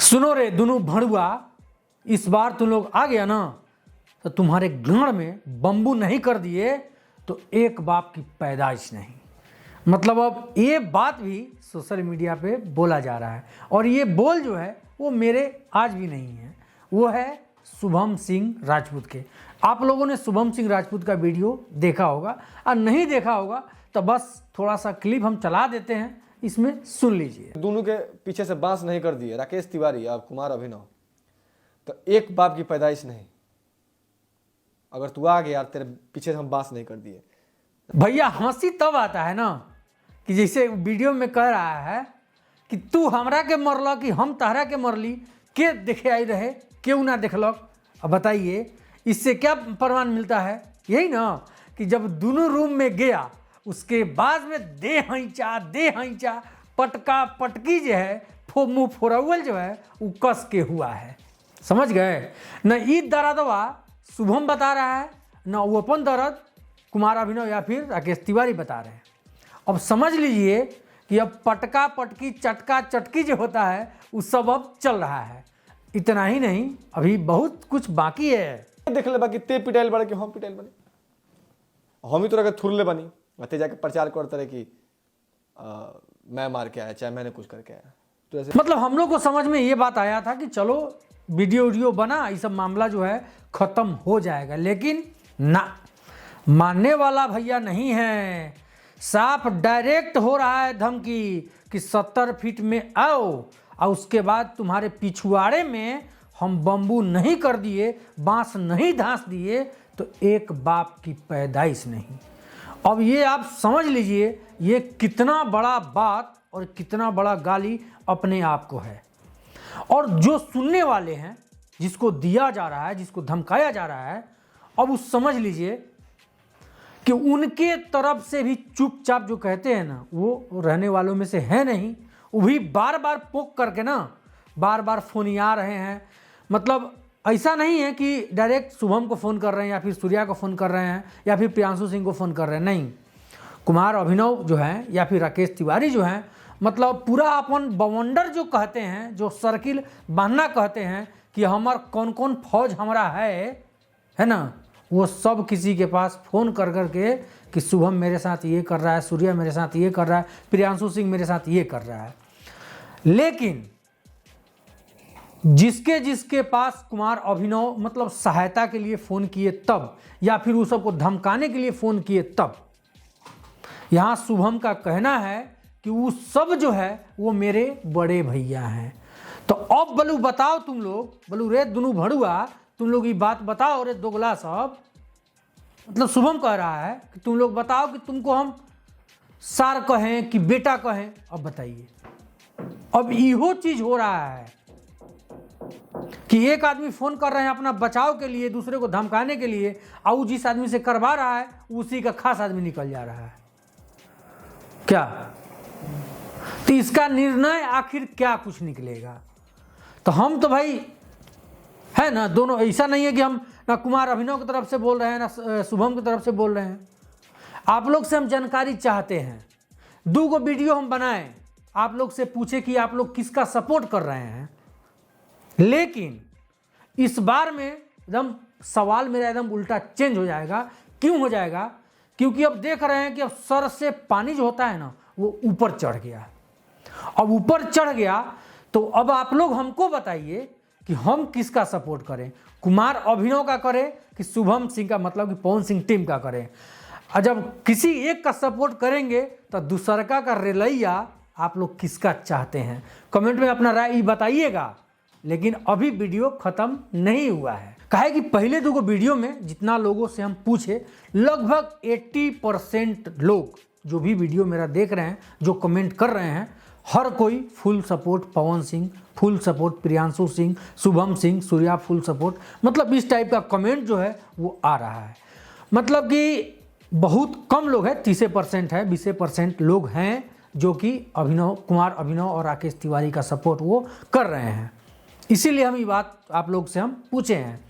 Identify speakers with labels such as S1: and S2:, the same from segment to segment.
S1: सुनो रे दोनों भड़ुआ, इस बार तुम लोग आ गया ना तो तुम्हारे गांड में बम्बू नहीं कर दिए तो एक बाप की पैदाइश नहीं। मतलब अब ये बात भी सोशल मीडिया पे बोला जा रहा है और ये बोल जो है वो मेरे आज भी नहीं है, वो है शुभम सिंह राजपूत के। आप लोगों ने शुभम सिंह राजपूत का वीडियो देखा होगा और नहीं देखा होगा तो बस थोड़ा सा क्लिप हम चला देते हैं, इसमें सुन लीजिए।
S2: दोनों के पीछे से बांस नहीं कर दिए राकेश तिवारी और कुमार अभिनव, तो एक बाप की पैदाइश नहीं। अगर तू आ गया तेरे पीछे से हम बांस नहीं कर दिए।
S1: भैया हंसी तब आता है ना कि जैसे वीडियो में कह रहा है कि तू हमरा के मरल कि हम तहरा के मरली, के देखे आई रहे क्यों ना देखलक। अब बताइए इससे क्या प्रमाण मिलता है? यही ना कि जब दोनों रूम में गया उसके बाद में दे हैंचा पटका पटकी जो है मुँह फोरवल जो है वो कस के हुआ है। समझ गए न? ई दर्दवा शुभम बता रहा है न वो अपन दर्द कुमार अभिनव या फिर राकेश तिवारी बता रहे हैं। अब समझ लीजिए कि अब पटका पटकी चटका चटकी जो होता है वो सब अब चल रहा है। इतना ही नहीं, अभी बहुत कुछ बाकी है।
S2: देख ले बाकी ते पिटाइल बड़े कि हम पिटाइल बने, हम ही तो रखे थुरले बनी अते जाके प्रचार करते रहे कि मैं मार के आया चाहे मैंने कुछ करके आया। तो ऐसे
S1: मतलब हम लोग को समझ में ये बात आया था कि चलो वीडियो बना, ये सब मामला जो है खत्म हो जाएगा, लेकिन ना, मानने वाला भैया नहीं है। साफ डायरेक्ट हो रहा है धमकी कि 70 फीट में आओ और उसके बाद तुम्हारे पिछुआड़े में हम बम्बू नहीं कर दिए, बांस नहीं धांस दिए तो एक बाप की पैदाइश नहीं। अब ये आप समझ लीजिए ये कितना बड़ा बात और कितना बड़ा गाली अपने आप को है। और जो सुनने वाले हैं, जिसको दिया जा रहा है, जिसको धमकाया जा रहा है, अब उस समझ लीजिए कि उनके तरफ से भी चुपचाप जो कहते हैं ना वो रहने वालों में से है नहीं। वो भी बार बार पोक करके ना बार बार फोनिया रहे हैं। मतलब ऐसा नहीं है कि डायरेक्ट शुभम को फ़ोन कर रहे हैं या फिर सूर्या को फ़ोन कर रहे हैं या फिर प्रियांशु सिंह को फ़ोन कर रहे हैं, नहीं। कुमार अभिनव जो हैं या फिर राकेश तिवारी जो हैं, मतलब पूरा अपन बवंडर जो कहते हैं, जो सर्किल बांधना कहते हैं कि हमार कौन कौन फौज हमारा है ना, वो सब किसी के पास फ़ोन कर करके कि शुभम मेरे साथ ये कर रहा है, सूर्या मेरे साथ ये कर रहा है, प्रियांशु सिंह मेरे साथ ये कर रहा है। लेकिन जिसके पास कुमार अभिनव मतलब सहायता के लिए फ़ोन किए तब, या फिर उस सबको धमकाने के लिए फ़ोन किए तब, यहाँ शुभम का कहना है कि वो सब जो है वो मेरे बड़े भैया हैं। तो अब बलू बताओ तुम लोग, बलू रे दोनों भड़ुआ, तुम लोग ये बात बताओ रे दोगला सब। मतलब शुभम कह रहा है कि तुम लोग बताओ कि तुमको हम सार कहें कि बेटा कहें। अब बताइए, अब इहो चीज़ हो रहा है कि एक आदमी फ़ोन कर रहे हैं अपना बचाव के लिए, दूसरे को धमकाने के लिए, और जिस आदमी से करवा रहा है उसी का खास आदमी निकल जा रहा है। क्या तो इसका निर्णय आखिर क्या कुछ निकलेगा? तो हम तो भाई है ना, दोनों, ऐसा नहीं है कि हम ना कुमार अभिनव की तरफ से बोल रहे हैं ना शुभम की तरफ से बोल रहे हैं। आप लोग से हम जानकारी चाहते हैं, 2 वीडियो हम बनाएं, आप लोग से पूछे कि आप लोग किसका सपोर्ट कर रहे हैं। लेकिन इस बार में एकदम सवाल मेरा एकदम उल्टा चेंज हो जाएगा। क्यों हो जाएगा? क्योंकि अब देख रहे हैं कि अब सर से पानी जो होता है ना वो ऊपर चढ़ गया। अब ऊपर चढ़ गया तो अब आप लोग हमको बताइए कि हम किसका सपोर्ट करें, कुमार अभिनव का करें कि शुभम सिंह का, मतलब कि पवन सिंह टीम का करें। और जब किसी एक का सपोर्ट करेंगे तो दूसरका का रेलैया आप लोग किसका चाहते हैं, कमेंट में अपना राय बताइएगा। लेकिन अभी वीडियो ख़त्म नहीं हुआ है। कहे कि पहले 2 वीडियो में जितना लोगों से हम पूछे, लगभग 80% लोग जो भी वीडियो मेरा देख रहे हैं, जो कमेंट कर रहे हैं, हर कोई full support Pawan Singh, full support Priyanshu Singh, Shubham Singh, Surya full support, मतलब इस टाइप का कमेंट जो है वो आ रहा है। मतलब कि बहुत कम लोग हैं, 30% है, 20% लोग हैं जो कि कुमार अभिनव और राकेश तिवारी का सपोर्ट वो कर रहे हैं। इसीलिए हम ये बात आप लोग से हम पूछे हैं।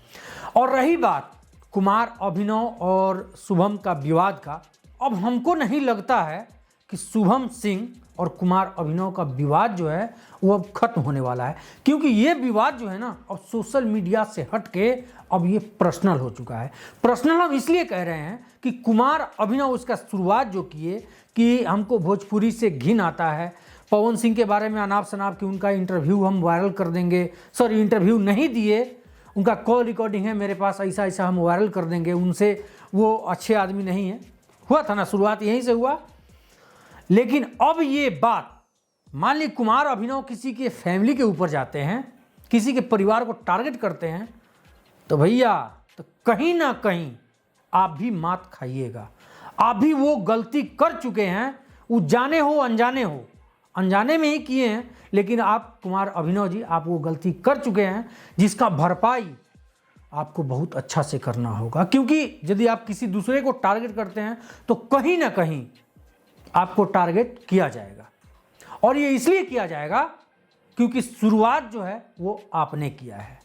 S1: और रही बात कुमार अभिनव और शुभम का विवाद का, अब हमको नहीं लगता है कि शुभम सिंह और कुमार अभिनव का विवाद जो है वो अब खत्म होने वाला है, क्योंकि ये विवाद जो है ना अब सोशल मीडिया से हट के अब ये पर्सनल हो चुका है। पर्सनल हम इसलिए कह रहे हैं कि कुमार अभिनव उसका शुरुआत जो किए कि हमको भोजपुरी से घिन आता है, पवन सिंह के बारे में अनाप शनाप कि उनका इंटरव्यू हम वायरल कर देंगे, सॉरी इंटरव्यू नहीं दिए, उनका कॉल रिकॉर्डिंग है मेरे पास, ऐसा ऐसा हम वायरल कर देंगे, उनसे वो अच्छे आदमी नहीं है, हुआ था ना, शुरुआत यहीं से हुआ। लेकिन अब ये बात मान ली कुमार अभिनव किसी के फैमिली के ऊपर जाते हैं, किसी के परिवार को टारगेट करते हैं, तो भैया तो कहीं ना कहीं आप भी मात खाइएगा। आप भी वो गलती कर चुके हैं, वो जाने हो अनजाने में ही किए हैं, लेकिन आप कुमार अभिनव जी आप वो गलती कर चुके हैं जिसका भरपाई आपको बहुत अच्छा से करना होगा। क्योंकि यदि आप किसी दूसरे को टारगेट करते हैं तो कहीं ना कहीं आपको टारगेट किया जाएगा, और ये इसलिए किया जाएगा क्योंकि शुरुआत जो है वो आपने किया है।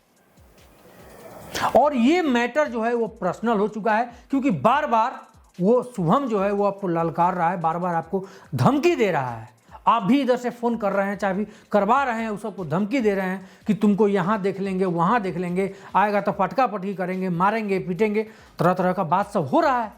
S1: और ये मैटर जो है वो पर्सनल हो चुका है, क्योंकि बार बार वो शुभम जो है वो आपको ललकार रहा है, बार बार आपको धमकी दे रहा है। आप भी इधर से फ़ोन कर रहे हैं, चाहे भी करवा रहे हैं, उस सबको धमकी दे रहे हैं कि तुमको यहाँ देख लेंगे, वहाँ देख लेंगे, आएगा तो पटका पटकी करेंगे, मारेंगे, पीटेंगे, तरह तरह का बात सब हो रहा है।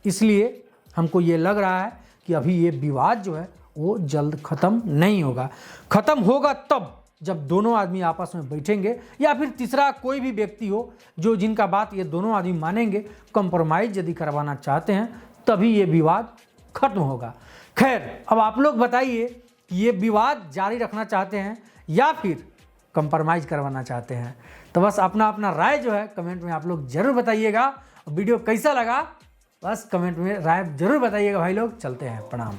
S1: इसलिए हमको ये लग रहा है कि अभी ये विवाद जो है वो जल्द ख़त्म नहीं होगा। ख़त्म होगा तब जब दोनों आदमी आपस में बैठेंगे, या फिर तीसरा कोई भी व्यक्ति हो जो जिनका बात ये दोनों आदमी मानेंगे, कंप्रोमाइज़ यदि करवाना चाहते हैं, तभी ये विवाद खत्म होगा। खैर, अब आप लोग बताइए कि ये विवाद जारी रखना चाहते हैं या फिर कंप्रोमाइज़ करवाना चाहते हैं। तो बस अपना अपना राय जो है कमेंट में आप लोग ज़रूर बताइएगा। वीडियो कैसा लगा बस कमेंट में राय ज़रूर बताइएगा भाई लोग। चलते हैं, प्रणाम।